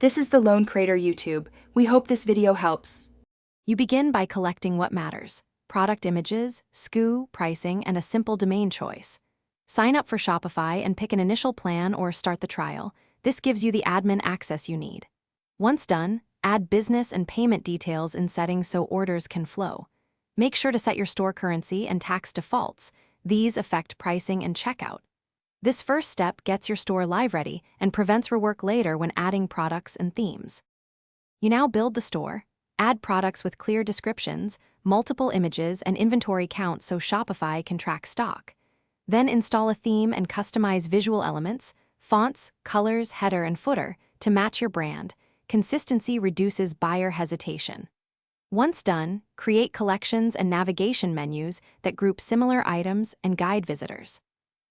This is the Lone Creator YouTube. We hope this video helps. You begin by collecting what matters: product images, SKU, pricing, and a simple domain choice. Sign up for Shopify and pick an initial plan or start the trial. This gives you the admin access you need. Once done, add business and payment details in settings so orders can flow. Make sure to set your store currency and tax defaults. These affect pricing and checkout. This first step gets your store live ready and prevents rework later when adding products and themes. You now build the store, add products with clear descriptions, multiple images, and inventory counts so Shopify can track stock. Then install a theme and customize visual elements, fonts, colors, header, and footer to match your brand. Consistency reduces buyer hesitation. Once done, create collections and navigation menus that group similar items and guide visitors.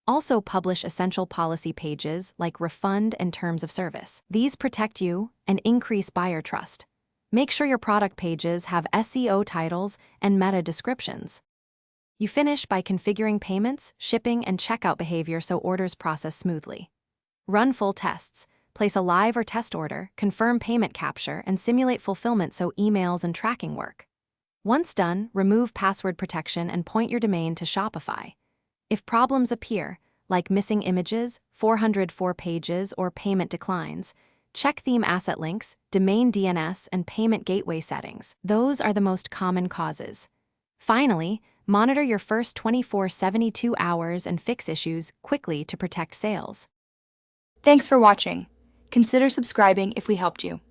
Also publish essential policy pages like refund and terms of service. These protect you and increase buyer trust. Make sure your product pages have SEO titles and meta descriptions. You finish by configuring payments, shipping, and checkout behavior so orders process smoothly. Run full tests. Place a live or test order, confirm payment capture, and simulate fulfillment so emails and tracking work. Once done, remove password protection and point your domain to Shopify. If problems appear, like missing images, 404 pages, or payment declines, check theme asset links, domain DNS, and payment gateway settings. Those are the most common causes. Finally, monitor your first 24-72 hours and fix issues quickly to protect sales. Thanks for watching. Consider subscribing if we helped you.